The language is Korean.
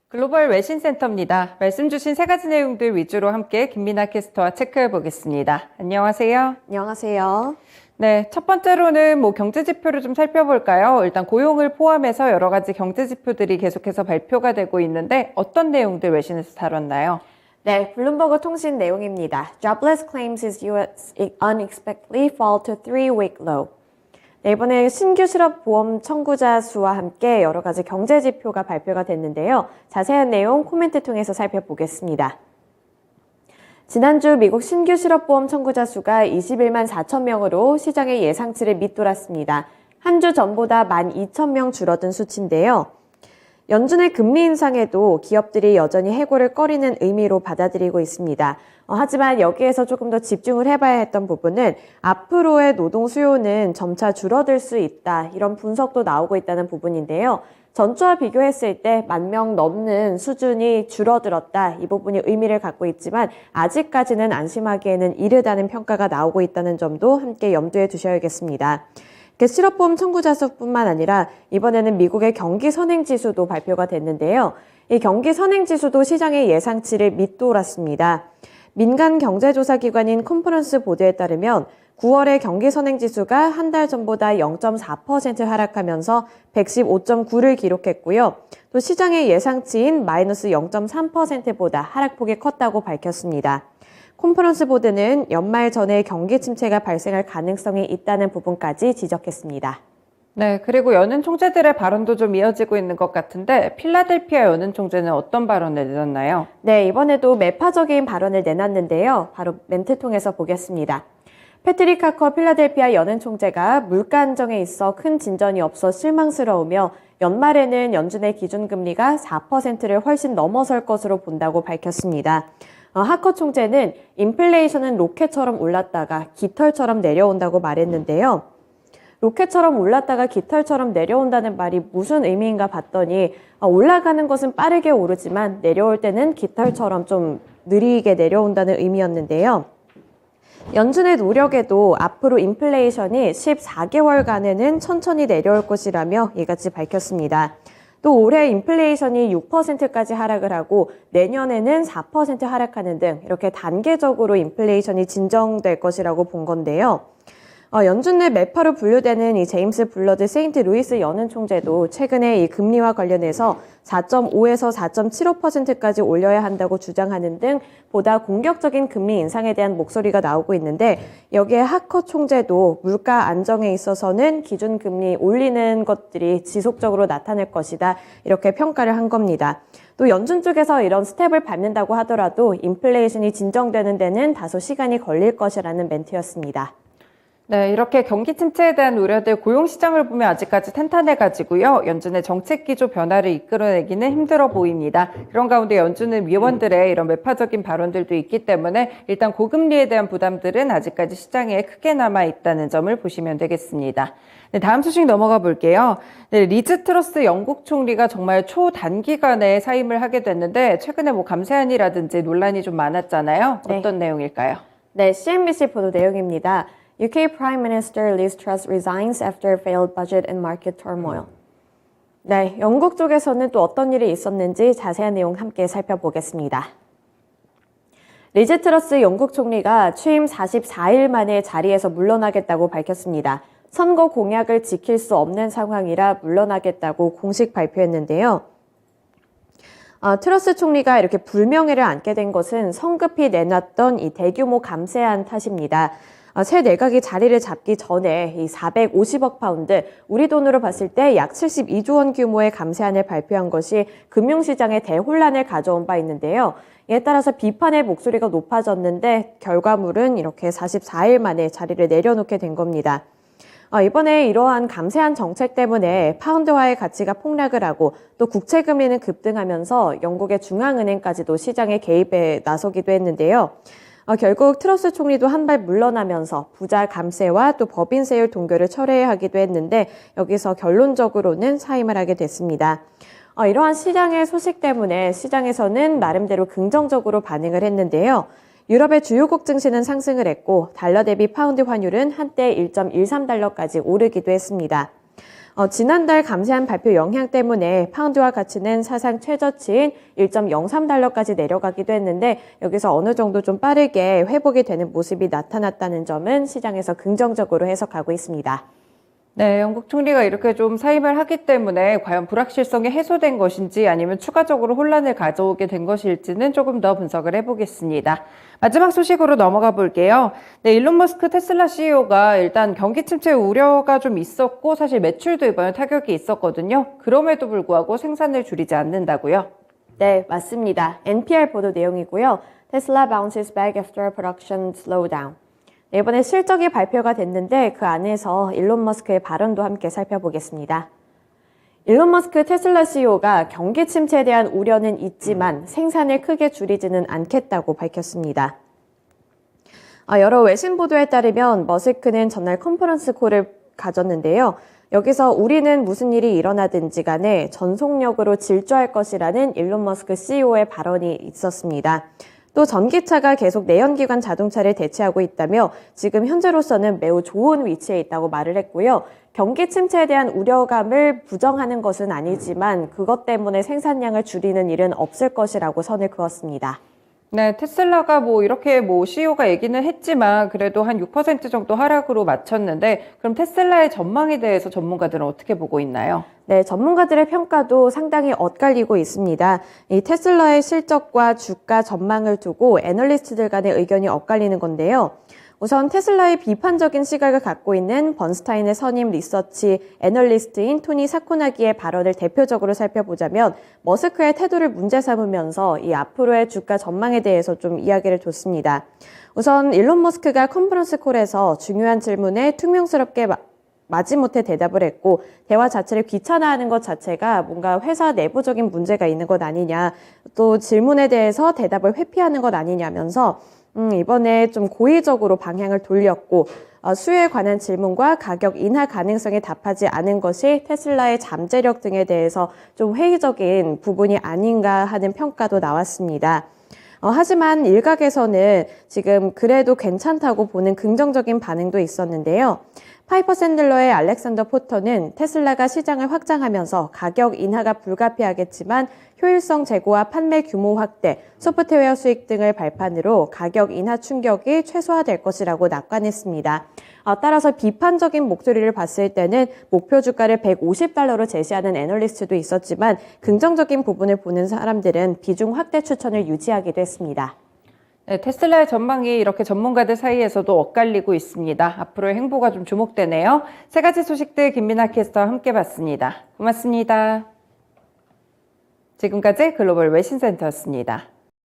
글로벌 외신센터입니다. 말씀 주신 세 가지 내용들 위주로 함께 김민아 캐스터와 체크해 보겠습니다. 안녕하세요. 안녕하세요. 네, 첫 번째로는 경제 지표를 좀 살펴볼까요? 일단 고용을 포함해서 여러 가지 경제 지표들이 계속해서 발표가 되고 있는데 어떤 내용들 외신에서 다뤘나요? 네, 블룸버그 통신 내용입니다. Jobless claims is US unexpectedly fall to 3-week low. 네, 이번에 신규 실업 보험 청구자 수와 함께 여러 가지 경제 지표가 발표가 됐는데요. 자세한 내용 코멘트 통해서 살펴보겠습니다. 지난주 미국 신규 실업보험 청구자 수가 21만 4천 명으로 시장의 예상치를 밑돌았습니다. 한 주 전보다 12,000명 줄어든 수치인데요. 연준의 금리 인상에도 기업들이 여전히 해고를 꺼리는 의미로 받아들이고 있습니다. 하지만 여기에서 조금 더 집중을 해봐야 했던 부분은 앞으로의 노동 수요는 점차 줄어들 수 있다. 이런 분석도 나오고 있다는 부분인데요. 전주와 비교했을 때 10,000명 넘는 수준이 줄어들었다. 이 부분이 의미를 갖고 있지만 아직까지는 안심하기에는 이르다는 평가가 나오고 있다는 점도 함께 염두에 두셔야겠습니다. 실업보험 청구자 수뿐만 아니라 이번에는 미국의 경기 선행지수도 발표가 됐는데요. 이 경기 선행지수도 시장의 예상치를 밑돌았습니다. 민간 경제조사기관인 컨퍼런스 보도에 따르면 9월의 경기 선행지수가 한 달 전보다 0.4% 하락하면서 115.9를 기록했고요. 또 시장의 예상치인 마이너스 0.3%보다 하락폭이 컸다고 밝혔습니다. 컨퍼런스 보드는 연말 전에 경기 침체가 발생할 가능성이 있다는 부분까지 지적했습니다. 네, 그리고 연은 총재들의 발언도 좀 이어지고 있는 것 같은데 필라델피아 연은 총재는 어떤 발언을 내놨나요? 네, 이번에도 매파적인 발언을 내놨는데요. 바로 멘트 통해서 보겠습니다. 패트릭 하커 필라델피아 연은 총재가 물가 안정에 있어 큰 진전이 없어 실망스러우며 연말에는 연준의 기준금리가 4%를 훨씬 넘어설 것으로 본다고 밝혔습니다. 하커 총재는 인플레이션은 로켓처럼 올랐다가 깃털처럼 내려온다고 말했는데요. 로켓처럼 올랐다가 깃털처럼 내려온다는 말이 무슨 의미인가 봤더니 올라가는 것은 빠르게 오르지만 내려올 때는 깃털처럼 좀 느리게 내려온다는 의미였는데요. 연준의 노력에도 앞으로 인플레이션이 14개월간에는 천천히 내려올 것이라며 이같이 밝혔습니다. 또 올해 인플레이션이 6%까지 하락을 하고 내년에는 4% 하락하는 등 이렇게 단계적으로 인플레이션이 진정될 것이라고 본 건데요. 연준 내 매파로 분류되는 이 제임스 블러드 세인트 루이스 연은 총재도 최근에 이 금리와 관련해서 4.5에서 4.75%까지 올려야 한다고 주장하는 등 보다 공격적인 금리 인상에 대한 목소리가 나오고 있는데 여기에 하커 총재도 물가 안정에 있어서는 기준금리 올리는 것들이 지속적으로 나타날 것이다. 이렇게 평가를 한 겁니다. 또 연준 쪽에서 이런 스텝을 밟는다고 하더라도 인플레이션이 진정되는 데는 다소 시간이 걸릴 것이라는 멘트였습니다. 네, 이렇게 경기 침체에 대한 우려들 고용시장을 보면 아직까지 탄탄해가지고요. 연준의 정책 기조 변화를 이끌어내기는 힘들어 보입니다. 그런 가운데 연준은 위원들의 이런 매파적인 발언들도 있기 때문에 일단 고금리에 대한 부담들은 아직까지 시장에 크게 남아있다는 점을 보시면 되겠습니다. 네, 다음 소식 넘어가 볼게요. 네, 리즈 트러스 영국 총리가 정말 초단기간에 사임을 하게 됐는데 최근에 감세안이라든지 논란이 좀 많았잖아요. 어떤 내용일까요? 네, CNBC 보도 내용입니다. UK Prime Minister Liz Truss resigns after failed budget and market turmoil. 네, 영국 쪽에서는 또 어떤 일이 있었는지 자세한 내용 함께 살펴보겠습니다. 리즈 트러스 영국 총리가 취임 44일 만에 자리에서 물러나겠다고 밝혔습니다. 선거 공약을 지킬 수 없는 상황이라 물러나겠다고 공식 발표했는데요. 트러스 총리가 이렇게 불명예를 안게 된 것은 성급히 내놨던 이 대규모 감세안 탓입니다. 새 내각이 자리를 잡기 전에 이 450억 파운드, 우리 돈으로 봤을 때 약 72조 원 규모의 감세안을 발표한 것이 금융시장에 대혼란을 가져온 바 있는데요. 이에 따라서 비판의 목소리가 높아졌는데 결과물은 이렇게 44일 만에 자리를 내려놓게 된 겁니다. 이번에 이러한 감세한 정책 때문에 파운드화의 가치가 폭락을 하고 또 국채금리는 급등하면서 영국의 중앙은행까지도 시장에 개입에 나서기도 했는데요. 결국 트러스 총리도 한 발 물러나면서 부자 감세와 또 법인세율 동결을 철회해야 하기도 했는데 여기서 결론적으로는 사임을 하게 됐습니다. 이러한 시장의 소식 때문에 시장에서는 나름대로 긍정적으로 반응을 했는데요. 유럽의 주요국 증시는 상승을 했고 달러 대비 파운드 환율은 한때 1.13달러까지 오르기도 했습니다. 지난달 감세한 발표 영향 때문에 파운드화 가치는 사상 최저치인 1.03달러까지 내려가기도 했는데 여기서 어느 정도 좀 빠르게 회복이 되는 모습이 나타났다는 점은 시장에서 긍정적으로 해석하고 있습니다. 네, 영국 총리가 이렇게 좀 사임을 하기 때문에 과연 불확실성이 해소된 것인지 아니면 추가적으로 혼란을 가져오게 된 것일지는 조금 더 분석을 해보겠습니다. 마지막 소식으로 넘어가 볼게요. 네, 일론 머스크 테슬라 CEO가 일단 경기 침체 우려가 좀 있었고 사실 매출도 이번에 타격이 있었거든요. 그럼에도 불구하고 생산을 줄이지 않는다고요? 네, 맞습니다. NPR 보도 내용이고요. Tesla bounces back after production slowdown. 네, 이번에 실적이 발표가 됐는데 그 안에서 일론 머스크의 발언도 함께 살펴보겠습니다. 일론 머스크 테슬라 CEO가 경기 침체에 대한 우려는 있지만 생산을 크게 줄이지는 않겠다고 밝혔습니다. 여러 외신 보도에 따르면 머스크는 전날 컨퍼런스 콜을 가졌는데요. 여기서 우리는 무슨 일이 일어나든지 간에 전속력으로 질주할 것이라는 일론 머스크 CEO의 발언이 있었습니다. 또 전기차가 계속 내연기관 자동차를 대체하고 있다며 지금 현재로서는 매우 좋은 위치에 있다고 말을 했고요. 경기 침체에 대한 우려감을 부정하는 것은 아니지만 그것 때문에 생산량을 줄이는 일은 없을 것이라고 선을 그었습니다. 네, 테슬라가 이렇게 CEO가 얘기는 했지만 그래도 한 6% 정도 하락으로 마쳤는데 그럼 테슬라의 전망에 대해서 전문가들은 어떻게 보고 있나요? 네, 전문가들의 평가도 상당히 엇갈리고 있습니다. 이 테슬라의 실적과 주가 전망을 두고 애널리스트들 간의 의견이 엇갈리는 건데요. 우선 테슬라의 비판적인 시각을 갖고 있는 번스타인의 선임 리서치 애널리스트인 토니 사코나기의 발언을 대표적으로 살펴보자면 머스크의 태도를 문제 삼으면서 이 앞으로의 주가 전망에 대해서 좀 이야기를 줬습니다. 우선 일론 머스크가 컨퍼런스 콜에서 중요한 질문에 퉁명스럽게 마지못해 대답을 했고 대화 자체를 귀찮아하는 것 자체가 뭔가 회사 내부적인 문제가 있는 것 아니냐, 또 질문에 대해서 대답을 회피하는 것 아니냐면서 이번에 좀 고의적으로 방향을 돌렸고 수요에 관한 질문과 가격 인하 가능성에 답하지 않은 것이 테슬라의 잠재력 등에 대해서 좀 회의적인 부분이 아닌가 하는 평가도 나왔습니다. 하지만 일각에서는 지금 그래도 괜찮다고 보는 긍정적인 반응도 있었는데요. 파이퍼 샌들러의 알렉산더 포터는 테슬라가 시장을 확장하면서 가격 인하가 불가피하겠지만 효율성 제고와 판매 규모 확대, 소프트웨어 수익 등을 발판으로 가격 인하 충격이 최소화될 것이라고 낙관했습니다. 따라서 비판적인 목소리를 봤을 때는 목표 주가를 150달러로 제시하는 애널리스트도 있었지만 긍정적인 부분을 보는 사람들은 비중 확대 추천을 유지하기도 했습니다. 네, 테슬라의 전망이 이렇게 전문가들 사이에서도 엇갈리고 있습니다. 앞으로의 행보가 좀 주목되네요. 세 가지 소식들 김민아 캐스터와 함께 봤습니다. 고맙습니다. 지금까지 글로벌 외신센터였습니다.